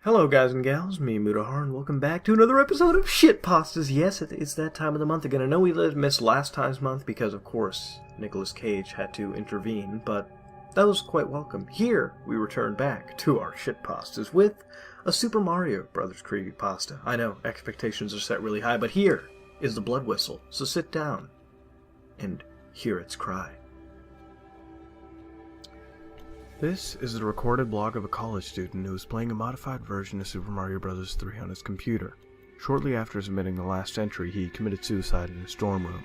Hello guys and gals, me Mudahar, and welcome back to another episode of Shitpastas. Yes, it's that time of the month again. I know we missed last time's month because, of course, Nicolas Cage had to intervene, but that was quite welcome. Here, we return back to our Shitpastas with a Super Mario Brothers creepypasta. I know, expectations are set really high, but here is the blood whistle, so sit down and hear its cry. This is the recorded blog of a college student who was playing a modified version of Super Mario Bros. 3 on his computer. Shortly after submitting the last entry, he committed suicide in his dorm room.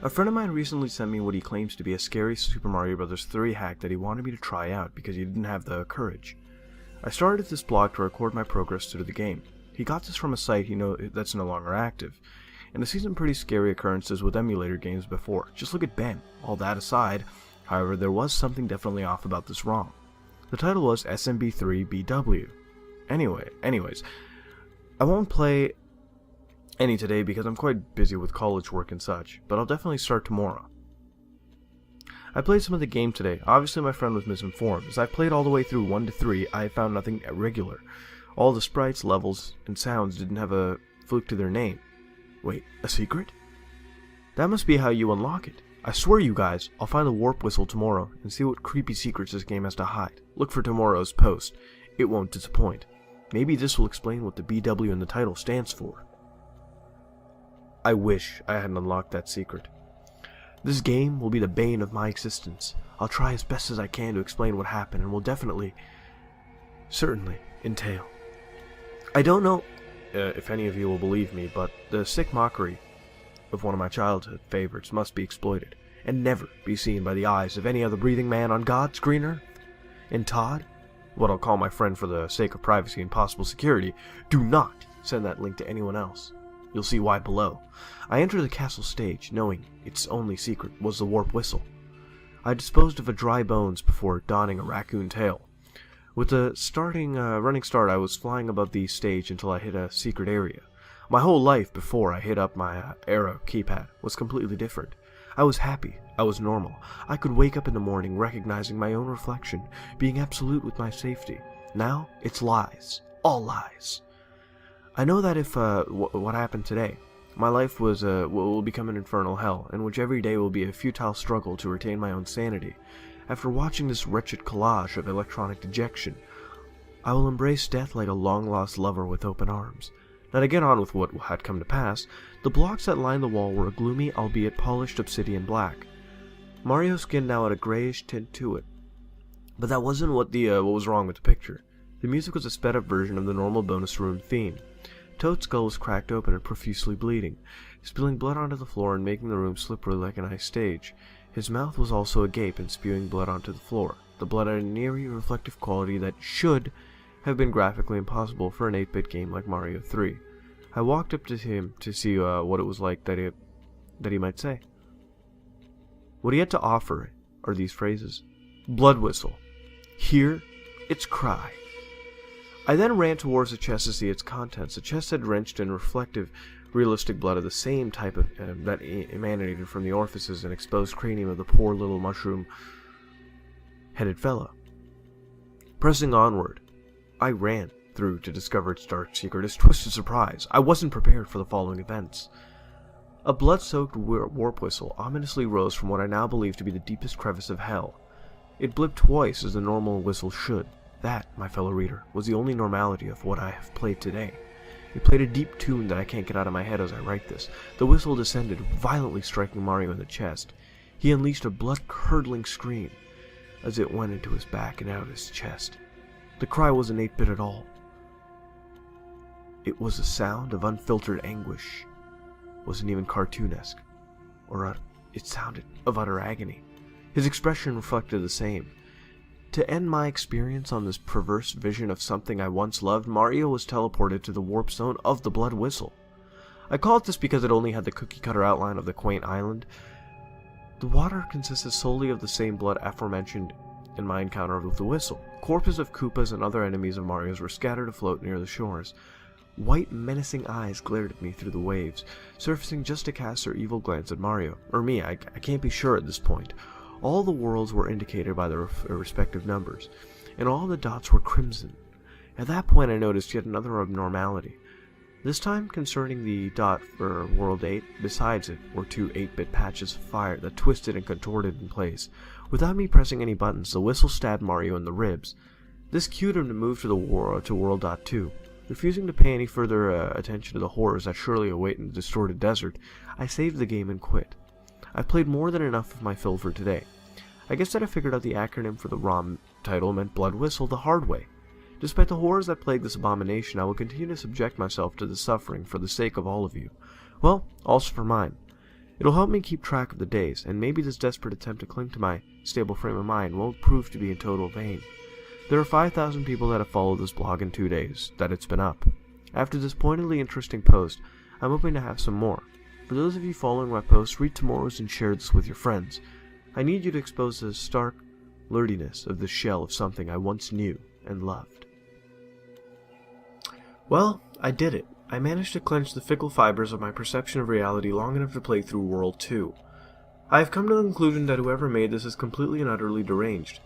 A friend of mine recently sent me what he claims to be a scary Super Mario Bros. 3 hack that he wanted me to try out because he didn't have the courage. I started this blog to record my progress through the game. He got this from a site that's no longer active, and I've seen some pretty scary occurrences with emulator games before. Just look at Ben. All that aside, however, there was something definitely off about this wrong. The title was SMB3BW. Anyways, I won't play any today because I'm quite busy with college work and such, but I'll definitely start tomorrow. I played some of the game today. Obviously my friend was misinformed. As I played all the way through 1 to 3, I found nothing irregular. All the sprites, levels, and sounds didn't have a fluke to their name. Wait, a secret? That must be how you unlock it. I swear you guys, I'll find the warp whistle tomorrow and see what creepy secrets this game has to hide. Look for tomorrow's post. It won't disappoint. Maybe this will explain what the BW in the title stands for. I wish I hadn't unlocked that secret. This game will be the bane of my existence. I'll try as best as I can to explain what happened and will certainly entail. I don't know if any of you will believe me, but the sick mockery of one of my childhood favorites must be exploited, and never be seen by the eyes of any other breathing man on God's green earth. And Todd, what I'll call my friend for the sake of privacy and possible security, do not send that link to anyone else. You'll see why below. I entered the castle stage, knowing its only secret was the warp whistle. I disposed of a dry bones before donning a raccoon tail. With the running start, I was flying above the stage until I hit a secret area. My whole life before I hit up my arrow keypad was completely different. I was happy. I was normal. I could wake up in the morning recognizing my own reflection, being absolute with my safety. Now, it's lies. All lies. I know that if what happened today, my life will become an infernal hell, in which every day will be a futile struggle to retain my own sanity. After watching this wretched collage of electronic dejection, I will embrace death like a long-lost lover with open arms. Now to get on with what had come to pass, the blocks that lined the wall were a gloomy, albeit polished obsidian black. Mario's skin now had a grayish tint to it. But that wasn't what was wrong with the picture. The music was a sped-up version of the normal bonus room theme. Toad's skull was cracked open and profusely bleeding, spilling blood onto the floor and making the room slippery like an ice stage. His mouth was also agape and spewing blood onto the floor. The blood had an eerie, reflective quality that should have been graphically impossible for an 8-bit game like Mario 3. I walked up to him to see what it was like that he might say. What he had to offer are these phrases. Blood whistle. Hear its cry. I then ran towards the chest to see its contents. The chest had drenched in reflective, realistic blood of the same type of that emanated from the orifices and exposed cranium of the poor little mushroom-headed fellow. Pressing onward, I ran through to discover its dark secret. As twisted surprise, I wasn't prepared for the following events. A blood-soaked warp whistle ominously rose from what I now believe to be the deepest crevice of hell. It blipped twice as the normal whistle should. That, my fellow reader, was the only normality of what I have played today. It played a deep tune that I can't get out of my head as I write this. The whistle descended, violently striking Mario in the chest. He unleashed a blood-curdling scream as it went into his back and out of his chest. The cry wasn't 8-bit at all. It was a sound of unfiltered anguish. It wasn't even cartoonesque. It sounded of utter agony. His expression reflected the same. To end my experience on this perverse vision of something I once loved, Mario was teleported to the warp zone of the blood whistle. I call it this because it only had the cookie-cutter outline of the quaint island. The water consisted solely of the same blood aforementioned in my encounter with the whistle. Corpses of Koopas and other enemies of Mario's were scattered afloat near the shores. White, menacing eyes glared at me through the waves, surfacing just to cast their evil glance at Mario. Or me, I can't be sure at this point. All the worlds were indicated by their respective numbers, and all the dots were crimson. At that point I noticed yet another abnormality. This time concerning the dot for World 8, besides it were two 8-bit patches of fire that twisted and contorted in place. Without me pressing any buttons, the whistle stabbed Mario in the ribs. This cued him to move to World 2. Refusing to pay any further attention to the horrors that surely await in the distorted desert, I saved the game and quit. I've played more than enough of my fill for today. I guess that I figured out the acronym for the ROM title meant Blood Whistle the hard way. Despite the horrors that plague this abomination, I will continue to subject myself to the suffering for the sake of all of you. Well, also for mine. It'll help me keep track of the days, and maybe this desperate attempt to cling to my stable frame of mind won't prove to be in total vain. There are 5,000 people that have followed this blog in 2 days that it's been up. After this pointedly interesting post, I'm hoping to have some more. For those of you following my posts, read tomorrow's and share this with your friends. I need you to expose the stark lurdiness of the shell of something I once knew and loved. Well, I did it. I managed to clench the fickle fibers of my perception of reality long enough to play through World 2. I have come to the conclusion that whoever made this is completely and utterly deranged.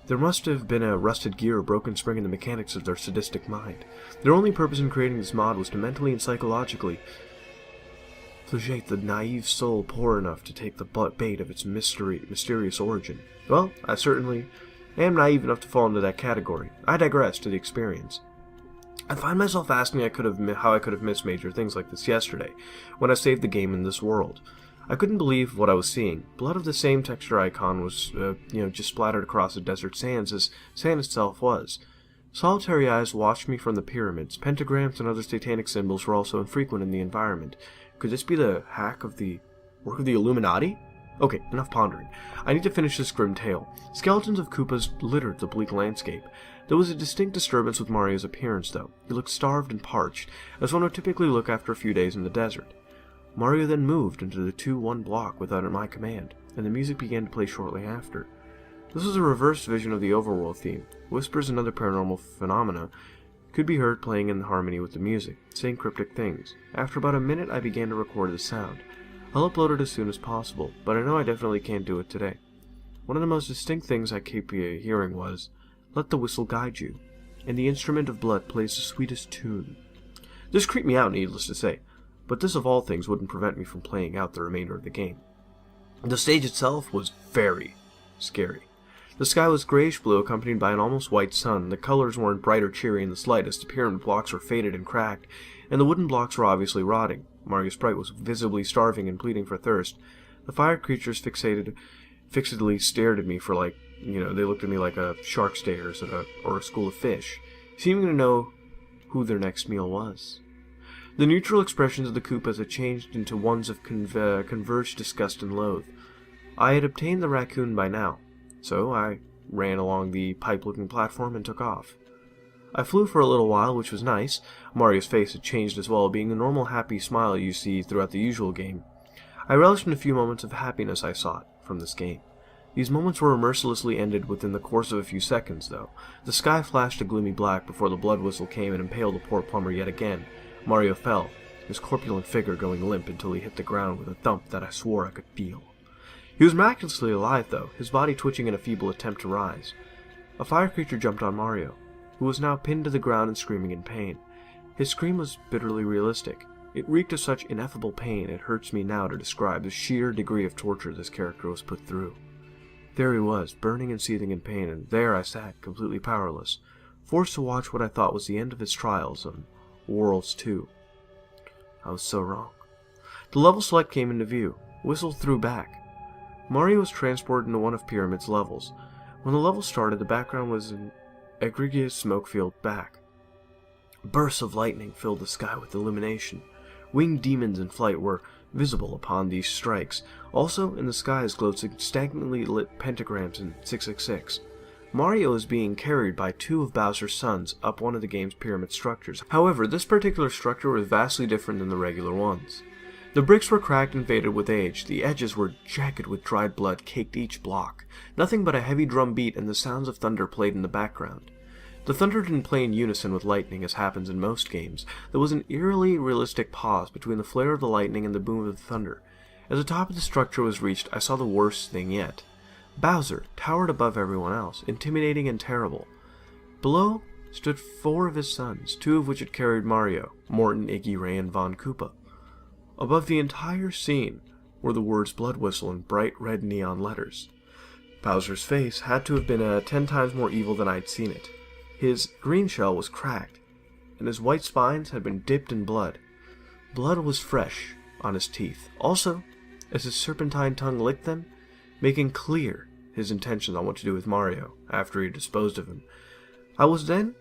There must have been a rusted gear or broken spring in the mechanics of their sadistic mind. Their only purpose in creating this mod was to mentally and psychologically flagellate the naive soul poor enough to take the bait of its mysterious origin. Well, I certainly am naive enough to fall into that category. I digress to the experience. I find myself asking how I could have missed major things like this yesterday, when I saved the game in this world. I couldn't believe what I was seeing. Blood of the same texture icon was, just splattered across the desert sands as sand itself was. Solitary eyes watched me from the pyramids. Pentagrams and other satanic symbols were also infrequent in the environment. Could this be the work of the Illuminati? Okay, enough pondering. I need to finish this grim tale. Skeletons of Koopas littered the bleak landscape. There was a distinct disturbance with Mario's appearance, though. He looked starved and parched, as one would typically look after a few days in the desert. Mario then moved into the 2-1 block without my command, and the music began to play shortly after. This was a reversed vision of the overworld theme. Whispers and other paranormal phenomena could be heard playing in harmony with the music, saying cryptic things. After about a minute, I began to record the sound. I'll upload it as soon as possible, but I know I definitely can't do it today. One of the most distinct things I keep hearing was, "Let the whistle guide you," and the instrument of blood plays the sweetest tune. This creeped me out, needless to say, but this of all things wouldn't prevent me from playing out the remainder of the game. The stage itself was very scary. The sky was grayish-blue, accompanied by an almost white sun. The colors weren't bright or cheery in the slightest. The pyramid blocks were faded and cracked, and the wooden blocks were obviously rotting. Mario's sprite was visibly starving and pleading for thirst. The fire creatures fixedly stared at me for they looked at me like a shark stares at or a school of fish, seeming to know who their next meal was. The neutral expressions of the Koopas had changed into ones of converged disgust and loathe. I had obtained the raccoon by now, so I ran along the pipe-looking platform and took off. I flew for a little while, which was nice. Mario's face had changed as well, being the normal happy smile you see throughout the usual game. I relished in a few moments of happiness I sought from this game. These moments were mercilessly ended within the course of a few seconds, though. The sky flashed a gloomy black before the blood whistle came and impaled the poor plumber yet again. Mario fell, his corpulent figure going limp until he hit the ground with a thump that I swore I could feel. He was miraculously alive, though, his body twitching in a feeble attempt to rise. A fire creature jumped on Mario, who was now pinned to the ground and screaming in pain. His scream was bitterly realistic. It reeked of such ineffable pain it hurts me now to describe the sheer degree of torture this character was put through. There he was, burning and seething in pain, and there I sat, completely powerless, forced to watch what I thought was the end of his trials on Worlds 2. I was so wrong. The level select came into view. Whistle threw back. Mario was transported into one of Pyramid's levels. When the level started, the background was an egregious smoke-filled back. Bursts of lightning filled the sky with illumination. Winged demons in flight were visible upon these strikes. Also, in the skies glowed stagnantly lit pentagrams in 666. Mario is being carried by two of Bowser's sons up one of the game's pyramid structures. However, this particular structure was vastly different than the regular ones. The bricks were cracked and faded with age. The edges were jagged with dried blood caked each block. Nothing but a heavy drum beat and the sounds of thunder played in the background. The thunder didn't play in unison with lightning, as happens in most games. There was an eerily realistic pause between the flare of the lightning and the boom of the thunder. As the top of the structure was reached, I saw the worst thing yet. Bowser towered above everyone else, intimidating and terrible. Below stood 4 of his sons, 2 of which had carried Mario, Morton, Iggy, Ray, and Von Koopa. Above the entire scene were the words Blood Whistle in bright red neon letters. Bowser's face had to have been 10 times more evil than I'd seen it. His green shell was cracked, and his white spines had been dipped in blood. Blood was fresh on his teeth. Also, as his serpentine tongue licked them, making clear his intentions on what to do with Mario after he disposed of him. It was then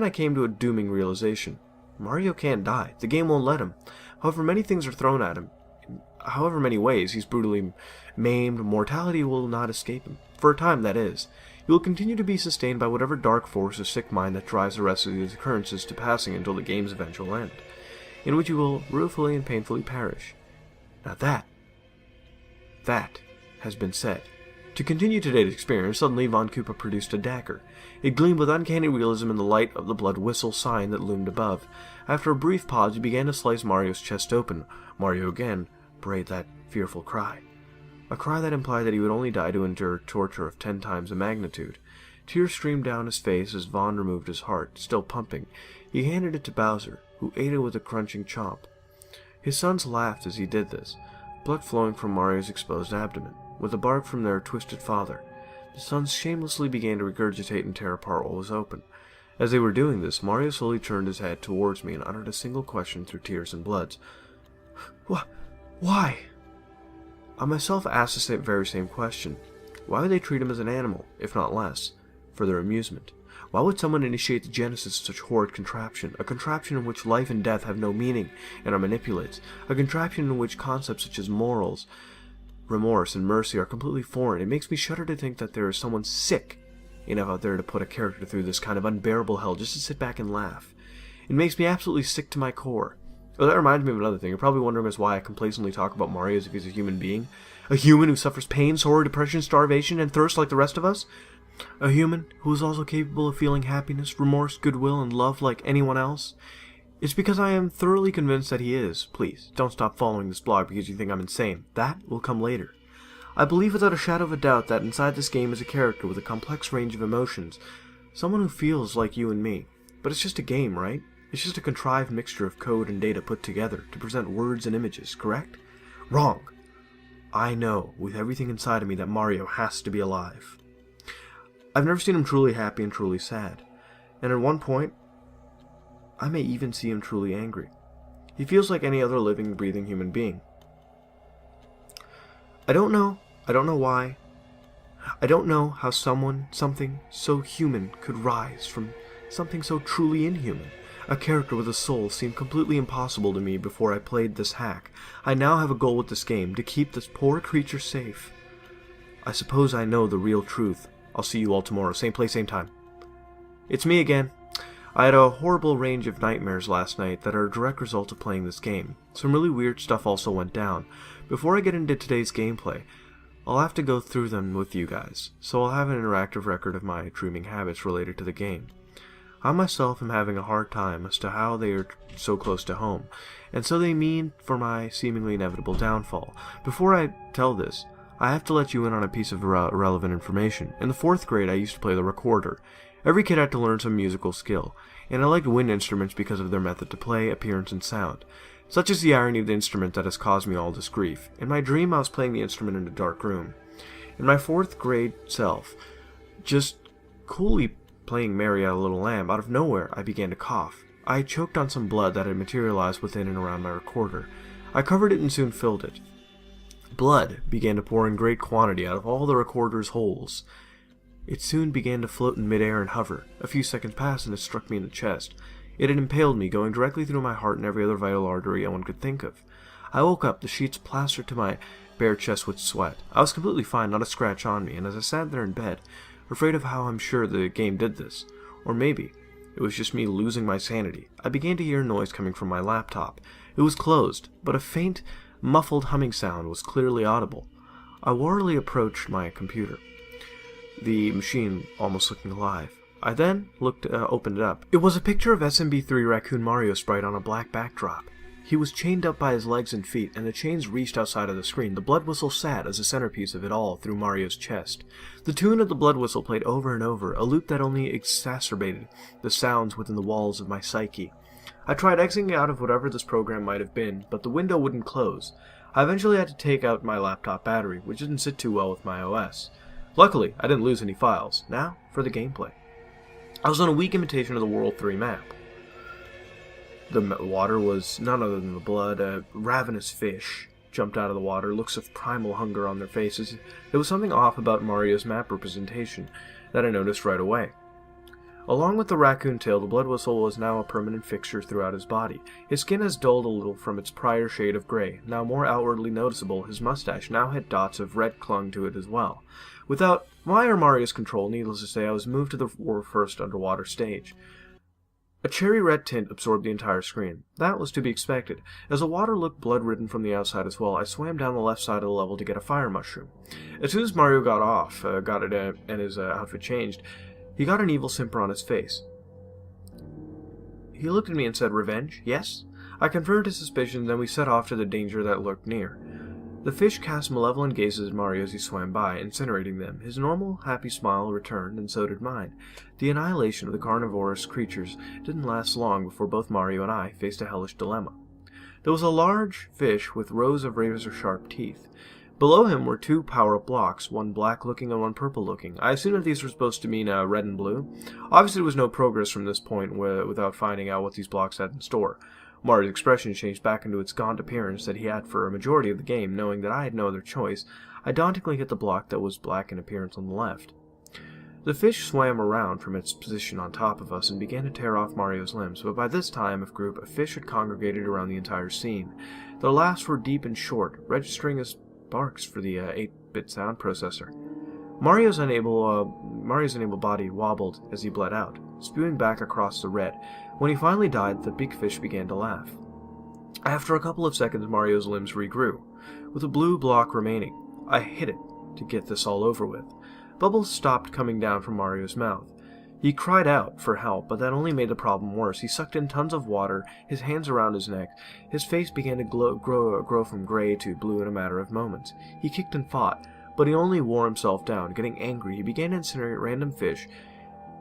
I came to a dooming realization. Mario can't die. The game won't let him. However many things are thrown at him, in however many ways he's brutally maimed, mortality will not escape him. For a time, that is. He will continue to be sustained by whatever dark force or sick mind that drives the rest of these occurrences to passing until the game's eventual end, in which he will ruefully and painfully perish. Now that has been said. To continue today's experience, suddenly Von Koopa produced a dagger. It gleamed with uncanny realism in the light of the Blood Whistle sign that loomed above. After a brief pause, he began to slice Mario's chest open. Mario again brayed that fearful cry. A cry that implied that he would only die to endure torture of 10 times the magnitude. Tears streamed down his face as Von removed his heart, still pumping. He handed it to Bowser, who ate it with a crunching chomp. His sons laughed as he did this, blood flowing from Mario's exposed abdomen. With a bark from their twisted father, the sons shamelessly began to regurgitate and tear apart what was open. As they were doing this, Mario slowly turned his head towards me and uttered a single question through tears and bloods. Why? I myself asked the very same question. Why would they treat him as an animal, if not less, for their amusement? Why would someone initiate the genesis of such horrid contraption, a contraption in which life and death have no meaning and are manipulated, a contraption in which concepts such as morals, remorse, and mercy are completely foreign? It makes me shudder to think that there is someone sick enough out there to put a character through this kind of unbearable hell just to sit back and laugh. It makes me absolutely sick to my core. Oh, that reminds me of another thing. You're probably wondering as why I complacently talk about Mario as if he's a human being. A human who suffers pain, sorrow, depression, starvation, and thirst like the rest of us? A human who is also capable of feeling happiness, remorse, goodwill, and love like anyone else? It's because I am thoroughly convinced that he is. Please, don't stop following this blog because you think I'm insane. That will come later. I believe without a shadow of a doubt that inside this game is a character with a complex range of emotions. Someone who feels like you and me. But it's just a game, right? It's just a contrived mixture of code and data put together to present words and images, correct? Wrong. I know, with everything inside of me, that Mario has to be alive. I've never seen him truly happy and truly sad. And at one point, I may even see him truly angry. He feels like any other living, breathing human being. I don't know why. I don't know how something so human could rise from something so truly inhuman. A character with a soul seemed completely impossible to me before I played this hack. I now have a goal with this game, to keep this poor creature safe. I suppose I know the real truth. I'll see you all tomorrow, same place, same time. It's me again. I had a horrible range of nightmares last night that are a direct result of playing this game. Some really weird stuff also went down. Before I get into today's gameplay, I'll have to go through them with you guys, so I'll have an interactive record of my dreaming habits related to the game. I myself am having a hard time as to how they are so close to home, and so they mean for my seemingly inevitable downfall. Before I tell this, I have to let you in on a piece of irrelevant information. In the 4th grade, I used to play the recorder. Every kid had to learn some musical skill, and I liked wind instruments because of their method to play, appearance, and sound. Such is the irony of the instrument that has caused me all this grief. In my dream, I was playing the instrument in a dark room. In my 4th grade self, just coolly playing Mary Had a Little Lamb, out of nowhere, I began to cough. I had choked on some blood that had materialized within and around my recorder. I covered it and soon filled it. Blood began to pour in great quantity out of all the recorder's holes. It soon began to float in midair and hover. A few seconds passed and it struck me in the chest. It had impaled me, going directly through my heart and every other vital artery one could think of. I woke up, the sheets plastered to my bare chest with sweat. I was completely fine, not a scratch on me, and as I sat there in bed, afraid of how I'm sure the game did this, or maybe it was just me losing my sanity, I began to hear a noise coming from my laptop. It was closed, but a faint, muffled humming sound was clearly audible. I warily approached my computer, the machine almost looking alive. I then opened it up. It was a picture of SMB3 Raccoon Mario sprite on a black backdrop. He was chained up by his legs and feet, and the chains reached outside of the screen. The blood whistle sat as the centerpiece of it all through Mario's chest. The tune of the blood whistle played over and over, a loop that only exacerbated the sounds within the walls of my psyche. I tried exiting out of whatever this program might have been, but the window wouldn't close. I eventually had to take out my laptop battery, which didn't sit too well with my OS. Luckily, I didn't lose any files. Now, for the gameplay. I was on a weak imitation of the World 3 map. The water was none other than the blood. A ravenous fish jumped out of the water, looks of primal hunger on their faces. There was something off about Mario's map representation that I noticed right away. Along with the raccoon tail, the blood whistle was now a permanent fixture throughout his body. His skin has dulled a little from its prior shade of gray. Now more outwardly noticeable, his mustache now had dots of red clung to it as well. Without my or Mario's control, needless to say, I was moved to the first underwater stage. A cherry red tint absorbed the entire screen. That was to be expected. As the water looked blood-ridden from the outside as well, I swam down the left side of the level to get a fire mushroom. As soon as Mario got off, and his outfit changed, he got an evil simper on his face. He looked at me and said, "Revenge? Yes?" I confirmed his suspicions, and we set off to the danger that lurked near. The fish cast malevolent gazes at Mario as he swam by, incinerating them. His normal, happy smile returned, and so did mine. The annihilation of the carnivorous creatures didn't last long before both Mario and I faced a hellish dilemma. There was a large fish with rows of razor-sharp teeth. Below him were two power-up blocks, one black-looking and one purple-looking. I assumed that these were supposed to mean red and blue. Obviously, there was no progress from this point without finding out what these blocks had in store. Mario's expression changed back into its gaunt appearance that he had for a majority of the game. Knowing that I had no other choice, I dauntingly hit the block that was black in appearance on the left. The fish swam around from its position on top of us and began to tear off Mario's limbs, but by this time of fish had congregated around the entire scene. Their laughs were deep and short, registering as barks for the 8-bit sound processor. Mario's unable body wobbled as he bled out, spewing back across the red. When he finally died, the big fish began to laugh. After a couple of seconds, Mario's limbs regrew, with a blue block remaining. I hit it to get this all over with. Bubbles stopped coming down from Mario's mouth. He cried out for help, but that only made the problem worse. He sucked in tons of water, his hands around his neck. His face began to grow from gray to blue in a matter of moments. He kicked and fought, but he only wore himself down. Getting angry, he began to incinerate random fish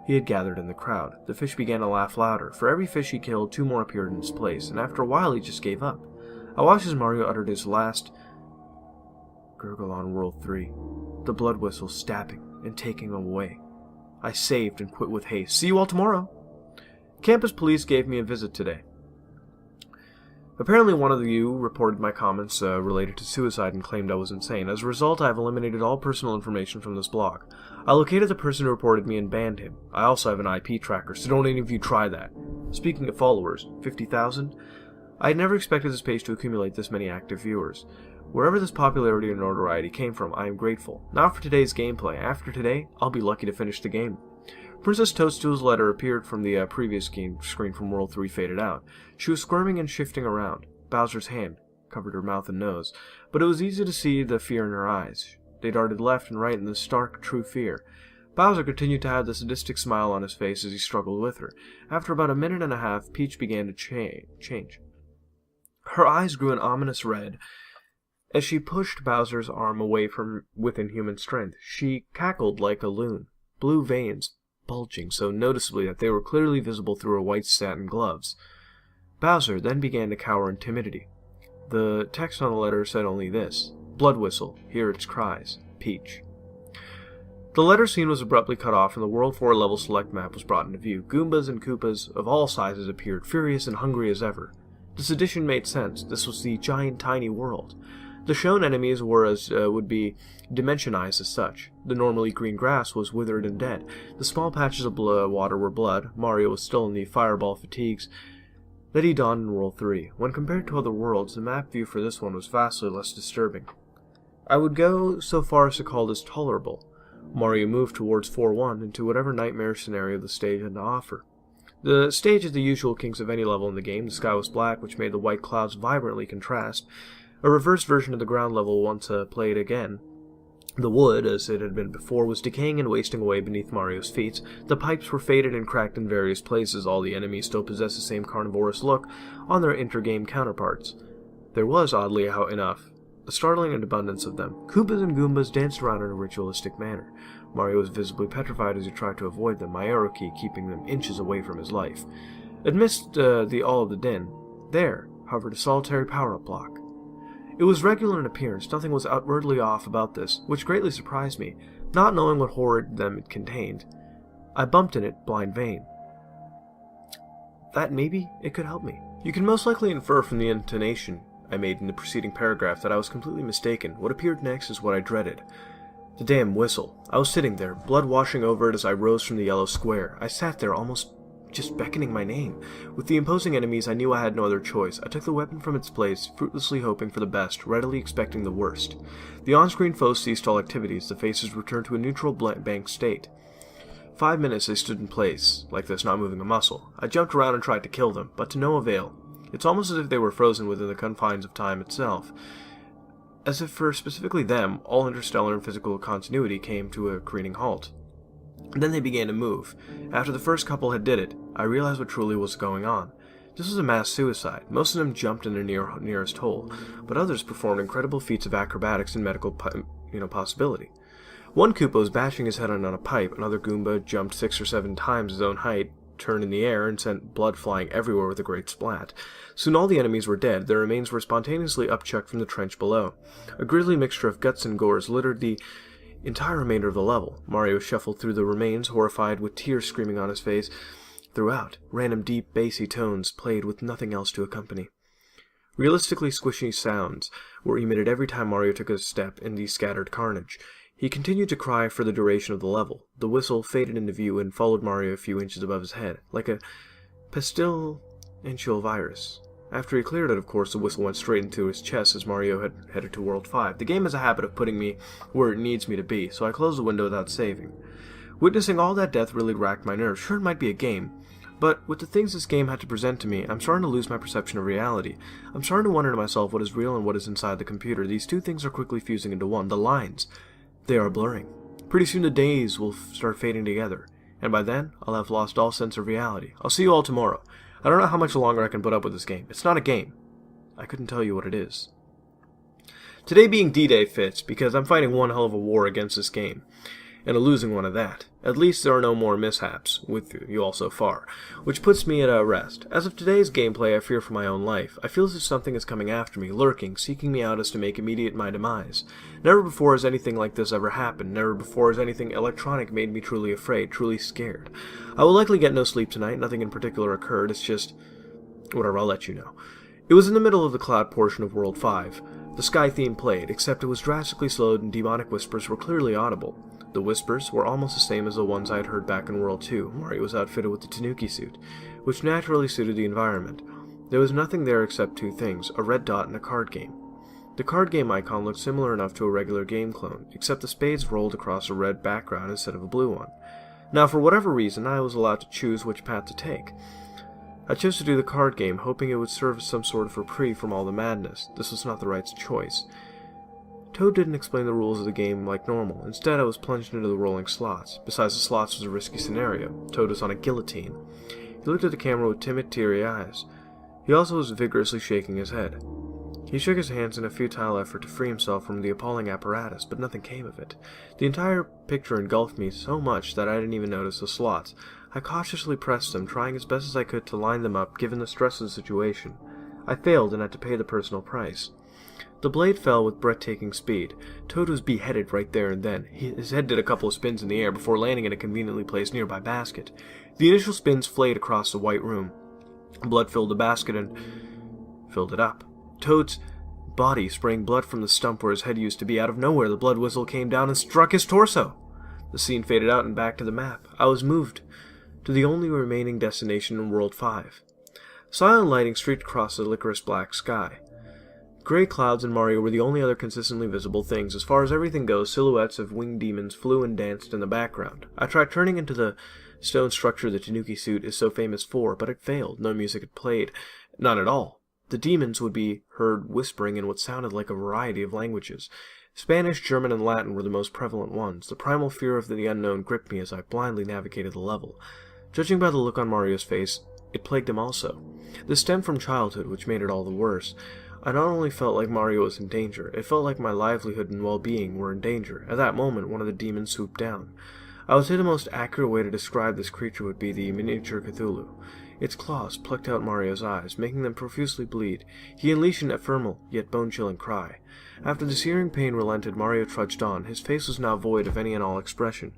he had gathered in the crowd. The fish began to laugh louder. For every fish he killed, 2 more appeared in its place, and after a while he just gave up. I watched as Mario uttered his last gurgle on World 3, the blood whistle stabbing and taking him away. I saved and quit with haste. See you all tomorrow! Campus police gave me a visit today. Apparently one of you reported my comments related to suicide and claimed I was insane. As a result, I have eliminated all personal information from this blog. I located the person who reported me and banned him. I also have an IP tracker, so don't any of you try that. Speaking of followers, 50,000? I had never expected this page to accumulate this many active viewers. Wherever this popularity and notoriety came from, I am grateful. Now for today's gameplay. After today, I'll be lucky to finish the game. Princess Toadstool's letter appeared from the previous game screen from World 3 faded out. She was squirming and shifting around. Bowser's hand covered her mouth and nose, but it was easy to see the fear in her eyes. They darted left and right in the stark, true fear. Bowser continued to have the sadistic smile on his face as he struggled with her. After about a minute and a half, Peach began to change. Her eyes grew an ominous red as she pushed Bowser's arm away from within human strength. She cackled like a loon, blue veins bulging so noticeably that they were clearly visible through her white satin gloves. Bowser then began to cower in timidity. The text on the letter said only this: "Blood whistle, hear its cries, Peach." The letter scene was abruptly cut off and the World 4 level select map was brought into view. Goombas and Koopas of all sizes appeared, furious and hungry as ever. This addition made sense. This was the giant tiny world. The shown enemies were would be dimensionized as such. The normally green grass was withered and dead. The small patches of water were blood. Mario was still in the fireball fatigues that he donned in World 3. When compared to other worlds, the map view for this one was vastly less disturbing. I would go so far as to call this tolerable. Mario moved towards 4-1 into whatever nightmare scenario the stage had to offer. The stage is the usual kinks of any level in the game. The sky was black, which made the white clouds vibrantly contrast. A reversed version of the ground level once played again. The wood, as it had been before, was decaying and wasting away beneath Mario's feet. The pipes were faded and cracked in various places. All the enemies still possessed the same carnivorous look on their intergame counterparts. There was, oddly enough, a startling abundance of them. Koopas and Goombas danced around in a ritualistic manner. Mario was visibly petrified as he tried to avoid them, my arrow key keeping them inches away from his life. Amidst all of the din, there hovered a solitary power-up block. It was regular in appearance, nothing was outwardly off about this, which greatly surprised me, not knowing what horrid them it contained. I bumped in it, blind vein. That maybe it could help me. You can most likely infer from the intonation I made in the preceding paragraph that I was completely mistaken. What appeared next is what I dreaded. The damn whistle. I was sitting there, blood washing over it as I rose from the yellow square. I sat there, almost just beckoning my name. With the imposing enemies, I knew I had no other choice. I took the weapon from its place, fruitlessly hoping for the best, readily expecting the worst. The on-screen foes ceased all activities. The faces returned to a neutral blank state. 5 minutes they stood in place, like this, not moving a muscle. I jumped around and tried to kill them, but to no avail. It's almost as if they were frozen within the confines of time itself. As if for specifically them, all interstellar and physical continuity came to a careening halt. Then they began to move. After the first couple had did it, I realized what truly was going on. This was a mass suicide. Most of them jumped in their nearest hole, but others performed incredible feats of acrobatics and medical possibility. One Koopa was bashing his head on a pipe, another Goomba jumped 6 or 7 times his own height, turned in the air, and sent blood flying everywhere with a great splat. Soon all the enemies were dead. Their remains were spontaneously upchucked from the trench below. A grisly mixture of guts and gores littered the entire remainder of the level. Mario shuffled through the remains, horrified, with tears streaming on his face. Throughout, random deep, bassy tones played with nothing else to accompany. Realistically squishy sounds were emitted every time Mario took a step in the scattered carnage. He continued to cry for the duration of the level. The whistle faded into view and followed Mario a few inches above his head, like a pestilential virus. After he cleared it, of course, the whistle went straight into his chest as Mario had headed to World 5. The game has a habit of putting me where it needs me to be, so I closed the window without saving. Witnessing all that death really racked my nerves. Sure, it might be a game, but with the things this game had to present to me, I'm starting to lose my perception of reality. I'm starting to wonder to myself what is real and what is inside the computer. These two things are quickly fusing into one. The lines, they are blurring. Pretty soon the days will start fading together, and by then, I'll have lost all sense of reality. I'll see you all tomorrow. I don't know how much longer I can put up with this game. It's not a game. I couldn't tell you what it is. Today being D-Day fits, because I'm fighting one hell of a war against this game, and a losing one at that. At least there are no more mishaps with you all so far, which puts me at rest. As of today's gameplay, I fear for my own life. I feel as if something is coming after me, lurking, seeking me out as to make immediate my demise. Never before has anything like this ever happened. Never before has anything electronic made me truly afraid, truly scared. I will likely get no sleep tonight. Nothing in particular occurred. It's just... whatever, I'll let you know. It was in the middle of the cloud portion of World 5. The sky theme played, except it was drastically slowed and demonic whispers were clearly audible. The whispers were almost the same as the ones I had heard back in World 2. Mario was outfitted with the Tanuki suit, which naturally suited the environment. There was nothing there except two things, a red dot and a card game. The card game icon looked similar enough to a regular game clone, except the spades rolled across a red background instead of a blue one. Now, for whatever reason, I was allowed to choose which path to take. I chose to do the card game, hoping it would serve as some sort of reprieve from all the madness. This was not the right choice. Toad didn't explain the rules of the game like normal. Instead, I was plunged into the rolling slots. Besides, the slots was a risky scenario. Toad was on a guillotine. He looked at the camera with timid, teary eyes. He also was vigorously shaking his head. He shook his hands in a futile effort to free himself from the appalling apparatus, but nothing came of it. The entire picture engulfed me so much that I didn't even notice the slots. I cautiously pressed them, trying as best as I could to line them up, given the stress of the situation. I failed and had to pay the personal price. The blade fell with breathtaking speed. Toad was beheaded right there and then. His head did a couple of spins in the air before landing in a conveniently placed nearby basket. The initial spins flayed across the white room. Blood filled the basket and filled it up. Toad's body spraying blood from the stump where his head used to be. Out of nowhere, the blood whistle came down and struck his torso. The scene faded out and back to the map. I was moved to the only remaining destination in World 5. Silent lighting streaked across the licorice black sky. Gray clouds and Mario were the only other consistently visible things. As far as everything goes, silhouettes of winged demons flew and danced in the background. I tried turning into the stone structure the Tanuki suit is so famous for, but it failed. No music had played. None at all. The demons would be heard whispering in what sounded like a variety of languages. Spanish, German, and Latin were the most prevalent ones. The primal fear of the unknown gripped me as I blindly navigated the level. Judging by the look on Mario's face, it plagued him also. This stemmed from childhood, which made it all the worse. I not only felt like Mario was in danger, it felt like my livelihood and well-being were in danger. At that moment, one of the demons swooped down. I would say the most accurate way to describe this creature would be the miniature Cthulhu. Its claws plucked out Mario's eyes, making them profusely bleed. He unleashed an ephemeral, yet bone-chilling cry. After the searing pain relented, Mario trudged on. His face was now void of any and all expression.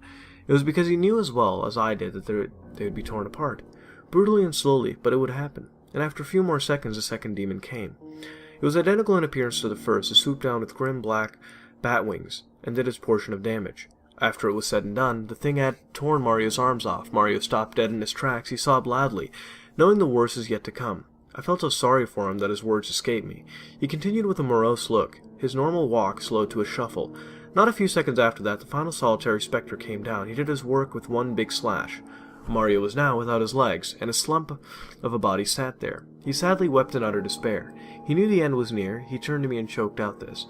It was because he knew as well as I did that they would be torn apart. Brutally and slowly, but it would happen. And after a few more seconds, the second demon came. It was identical in appearance to the first. It swooped down with grim black bat wings and did its portion of damage. After it was said and done, the thing had torn Mario's arms off. Mario stopped dead in his tracks. He sobbed loudly, knowing the worst is yet to come. I felt so sorry for him that his words escaped me. He continued with a morose look. His normal walk slowed to a shuffle. Not a few seconds after that, the final solitary spectre came down. He did his work with one big slash. Mario was now without his legs, and a slump of a body sat there. He sadly wept in utter despair. He knew the end was near. He turned to me and choked out this.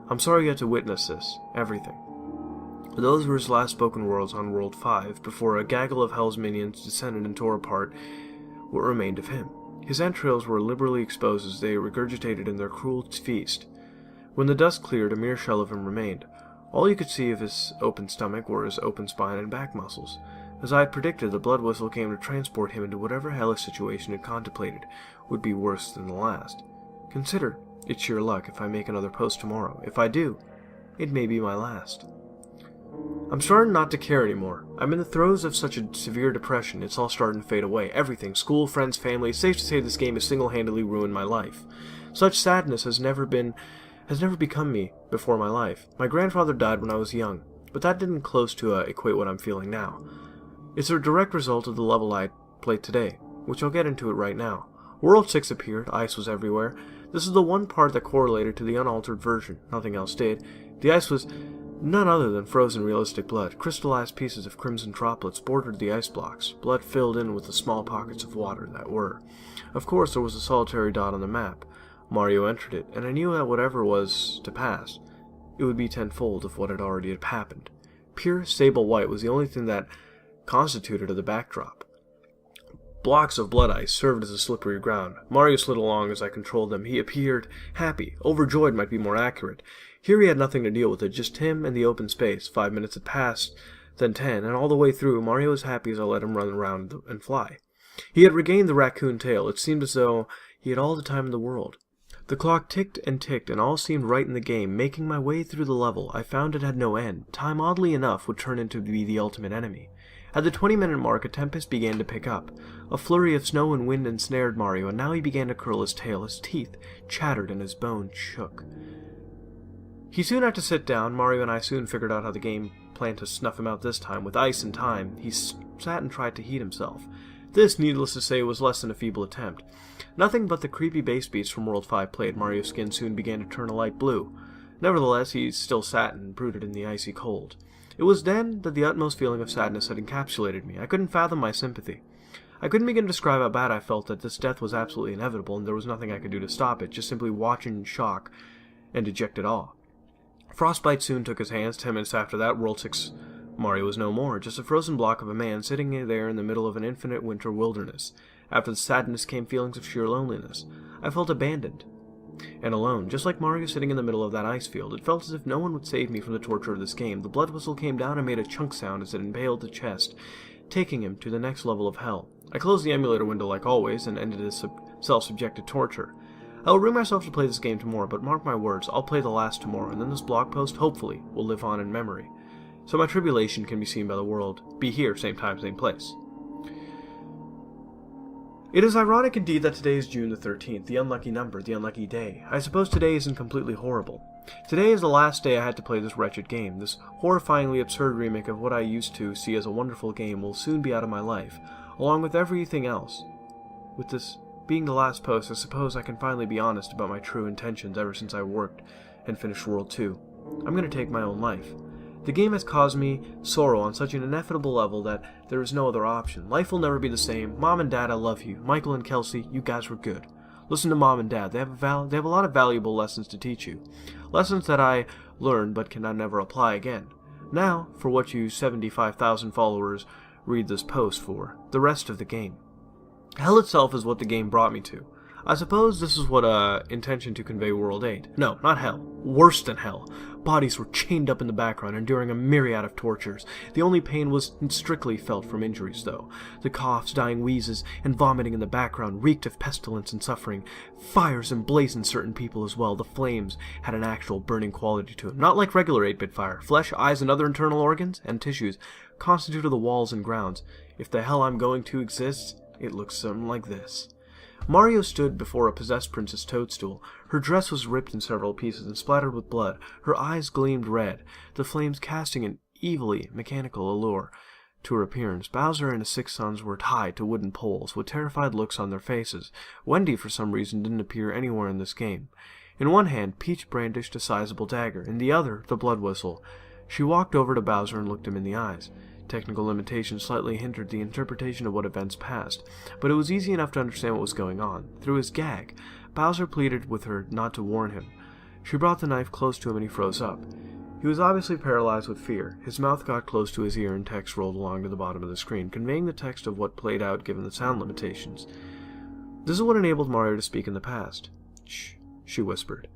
"I'm sorry you had to witness this. Everything." Those were his last spoken words on World 5, before a gaggle of Hell's minions descended and tore apart what remained of him. His entrails were liberally exposed as they regurgitated in their cruel feast. When the dust cleared, a mere shell of him remained. All you could see of his open stomach were his open spine and back muscles. As I had predicted, the blood whistle came to transport him into whatever hellish situation he had contemplated would be worse than the last. Consider it sheer luck if I make another post tomorrow. If I do, it may be my last. I'm starting not to care anymore. I'm in the throes of such a severe depression, it's all starting to fade away. Everything, school, friends, family. It's safe to say this game has single-handedly ruined my life. Such sadness has never become me before my life. My grandfather died when I was young, but that didn't close to equate what I'm feeling now. It's a direct result of the level I played today, which I'll get into it right now. World 6 appeared, ice was everywhere. This is the one part that correlated to the unaltered version. Nothing else did. The ice was none other than frozen realistic blood. Crystallized pieces of crimson droplets bordered the ice blocks. Blood filled in with the small pockets of water that were. Of course, there was a solitary dot on the map. Mario entered it, and I knew that whatever was to pass, it would be tenfold of what had already happened. Pure sable white was the only thing that constituted the backdrop. Blocks of blood ice served as a slippery ground. Mario slid along as I controlled them. He appeared happy. Overjoyed might be more accurate. Here he had nothing to deal with it, just him and the open space. 5 minutes had passed, then 10, and all the way through, Mario was happy as I let him run around and fly. He had regained the raccoon tail. It seemed as though he had all the time in the world. The clock ticked, and all seemed right in the game. Making my way through the level, I found it had no end. Time, oddly enough, would turn into be the ultimate enemy. At the 20-minute mark, a tempest began to pick up. A flurry of snow and wind ensnared Mario, and now he began to curl his tail. His teeth chattered and his bones shook. He soon had to sit down. Mario and I soon figured out how the game planned to snuff him out this time. With ice and time, he sat and tried to heat himself. This, needless to say, was less than a feeble attempt. Nothing but the creepy bass beats from World 5 played. Mario's skin soon began to turn a light blue. Nevertheless, he still sat and brooded in the icy cold. It was then that the utmost feeling of sadness had encapsulated me. I couldn't fathom my sympathy. I couldn't begin to describe how bad I felt that this death was absolutely inevitable, and there was nothing I could do to stop it, just simply watch in shock and dejected awe. Frostbite soon took his hands. 10 minutes after that, World 6 Mario was no more, just a frozen block of a man sitting there in the middle of an infinite winter wilderness. After the sadness came feelings of sheer loneliness. I felt abandoned and alone, just like Mario sitting in the middle of that ice field. It felt as if no one would save me from the torture of this game. The blood whistle came down and made a chunk sound as it impaled the chest, taking him to the next level of hell. I closed the emulator window like always and ended his self-subjected torture. I will bring myself to play this game tomorrow, but mark my words, I'll play the last tomorrow, and then this blog post, hopefully, will live on in memory. So my tribulation can be seen by the world. Be here, same time, same place. It is ironic indeed that today is June the 13th, the unlucky number, the unlucky day. I suppose today isn't completely horrible. Today is the last day I had to play this wretched game. This horrifyingly absurd remake of what I used to see as a wonderful game will soon be out of my life, along with everything else. With this being the last post, I suppose I can finally be honest about my true intentions ever since I worked and finished World 2. I'm going to take my own life. The game has caused me sorrow on such an inevitable level that there is no other option. Life will never be the same. Mom and Dad, I love you. Michael and Kelsey, you guys were good. Listen to Mom and Dad. They have a lot of valuable lessons to teach you. Lessons that I learned but cannot never apply again. Now, for what you 75,000 followers read this post for, the rest of the game. Hell itself is what the game brought me to. I suppose this is what intention to convey World 8. No, not hell. Worse than hell. Bodies were chained up in the background, enduring a myriad of tortures. The only pain was strictly felt from injuries, though. The coughs, dying wheezes, and vomiting in the background reeked of pestilence and suffering. Fires emblazoned certain people as well. The flames had an actual burning quality to them, not like regular 8-bit fire. Flesh, eyes, and other internal organs and tissues constituted the walls and grounds. If the hell I'm going to exists, it looks something like this. Mario stood before a possessed Princess Toadstool. Her dress was ripped in several pieces and splattered with blood. Her eyes gleamed red, the flames casting an evilly mechanical allure to her appearance. Bowser and his 6 sons were tied to wooden poles, with terrified looks on their faces. Wendy, for some reason, didn't appear anywhere in this game. In one hand, Peach brandished a sizable dagger, in the other, the blood whistle. She walked over to Bowser and looked him in the eyes. Technical limitations slightly hindered the interpretation of what events passed, but it was easy enough to understand what was going on. Through his gag, Bowser pleaded with her not to warn him. She brought the knife close to him and he froze up. He was obviously paralyzed with fear. His mouth got close to his ear and text rolled along to the bottom of the screen, conveying the text of what played out given the sound limitations. This is what enabled Mario to speak in the past. Shh, she whispered.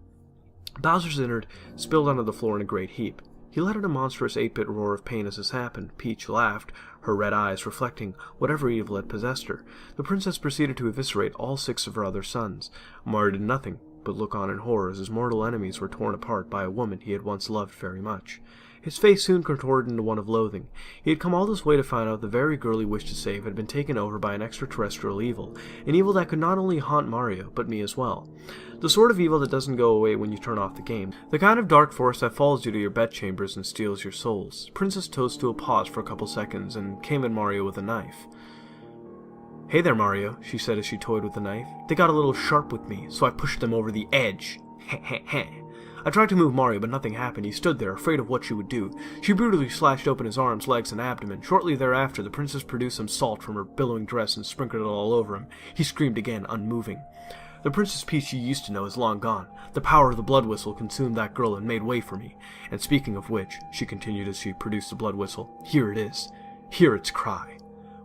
Bowser's innard spilled onto the floor in a great heap. He let out a monstrous 8-bit roar of pain as this happened. Peach laughed, her red eyes reflecting whatever evil had possessed her. The princess proceeded to eviscerate all 6 of her other sons. Mario did nothing but look on in horror as his mortal enemies were torn apart by a woman he had once loved very much. His face soon contorted into one of loathing. He had come all this way to find out the very girl he wished to save had been taken over by an extraterrestrial evil, an evil that could not only haunt Mario, but me as well. The sort of evil that doesn't go away when you turn off the game. The kind of dark force that follows you to your bedchambers and steals your souls. Princess Toadstool paused for a couple seconds and came at Mario with a knife. "Hey there, Mario," she said as she toyed with the knife. "They got a little sharp with me, so I pushed them over the edge. Heh heh heh." I tried to move Mario, but nothing happened. He stood there, afraid of what she would do. She brutally slashed open his arms, legs, and abdomen. Shortly thereafter, the princess produced some salt from her billowing dress and sprinkled it all over him. He screamed again, unmoving. The Princess Peach you used to know is long gone. The power of the blood whistle consumed that girl and made way for me. And speaking of which, she continued as she produced the blood whistle, here it is. Hear its cry.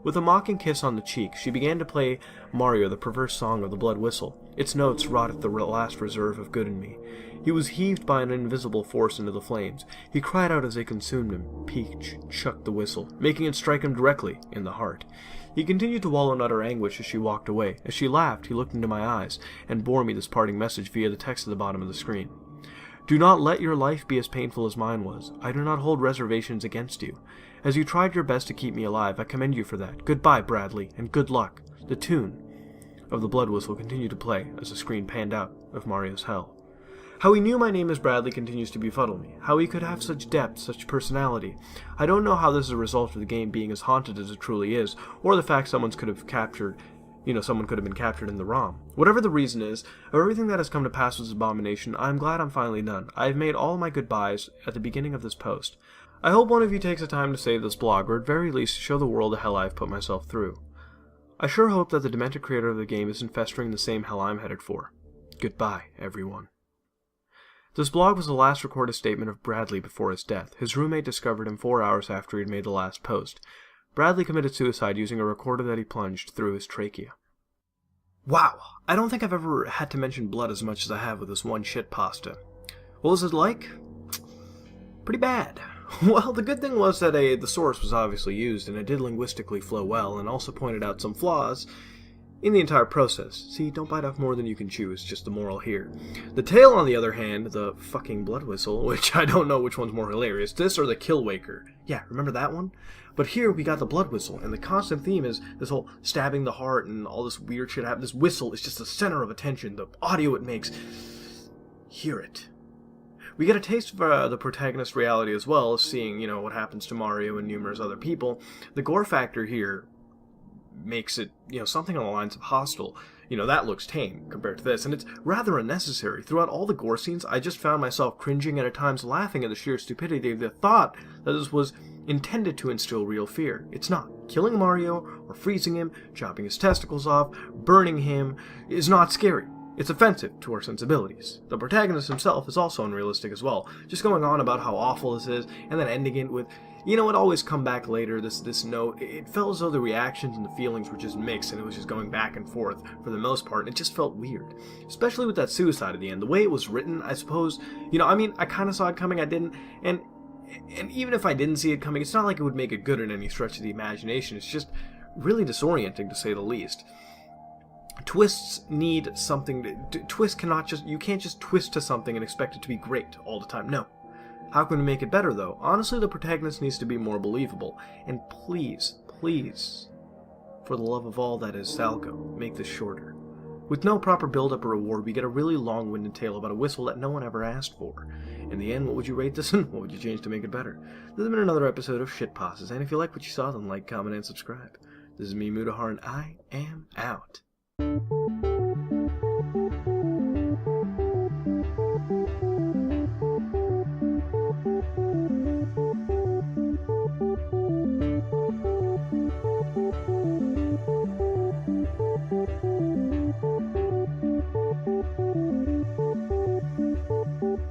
With a mocking kiss on the cheek, she began to play Mario the perverse song of the blood whistle. Its notes rotted the last reserve of good in me. He was heaved by an invisible force into the flames. He cried out as they consumed him. Peach chucked the whistle, making it strike him directly in the heart. He continued to wallow in utter anguish as she walked away. As she laughed, he looked into my eyes and bore me this parting message via the text at the bottom of the screen. Do not let your life be as painful as mine was. I do not hold reservations against you. As you tried your best to keep me alive, I commend you for that. Goodbye, Bradley, and good luck. The tune of the blood whistle continued to play as the screen panned out of Mario's hell. How he knew my name is Bradley continues to befuddle me. How he could have such depth, such personality. I don't know how this is a result of the game being as haunted as it truly is, or the fact someone could have been captured in the ROM. Whatever the reason is, of everything that has come to pass with this abomination, I am glad I'm finally done. I have made all my goodbyes at the beginning of this post. I hope one of you takes the time to save this blog, or at very least show the world the hell I've put myself through. I sure hope that the demented creator of the game isn't festering the same hell I'm headed for. Goodbye, everyone. This blog was the last recorded statement of Bradley before his death. His roommate discovered him 4 hours after he had made the last post. Bradley committed suicide using a recorder that he plunged through his trachea. Wow, I don't think I've ever had to mention blood as much as I have with this one shit pasta. What was it like? Pretty bad. Well, the good thing was that the source was obviously used, and it did linguistically flow well, and also pointed out some flaws in the entire process. See, don't bite off more than you can chew is just the moral here. The tale, on the other hand, the fucking blood whistle, which I don't know which one's more hilarious, this or the kill waker. Yeah, remember that one? But here we got the blood whistle, and the constant theme is this whole stabbing the heart and all this weird shit happening. This whistle is just the center of attention, the audio it makes. Hear it. We get a taste of the protagonist's reality as well, seeing, what happens to Mario and numerous other people. The gore factor here makes it, something on the lines of Hostile. That looks tame compared to this, and it's rather unnecessary. Throughout all the gore scenes, I just found myself cringing and at times laughing at the sheer stupidity of the thought that this was intended to instill real fear. It's not. Killing Mario, or freezing him, chopping his testicles off, burning him, is not scary. It's offensive to our sensibilities. The protagonist himself is also unrealistic as well, just going on about how awful this is, and then ending it with, you know, it always come back later, this note. It felt as though the reactions and the feelings were just mixed, and it was just going back and forth for the most part, and it just felt weird. Especially with that suicide at the end. The way it was written, I suppose, you know, I mean, I kind of saw it coming, I didn't, and even if I didn't see it coming, it's not like it would make it good in any stretch of the imagination. It's just really disorienting, to say the least. Twists need something twist cannot just, you can't just twist to something and expect it to be great all the time. No. How can we make it better, though? Honestly, the protagonist needs to be more believable. And please, please, for the love of all that is Salco, make this shorter. With no proper build-up or reward, we get a really long-winded tale about a whistle that no one ever asked for. In the end, what would you rate this, and what would you change to make it better? This has been another episode of ShitPASTAS, and if you like what you saw, then like, comment, and subscribe. This is me, Mudahar, and I am out.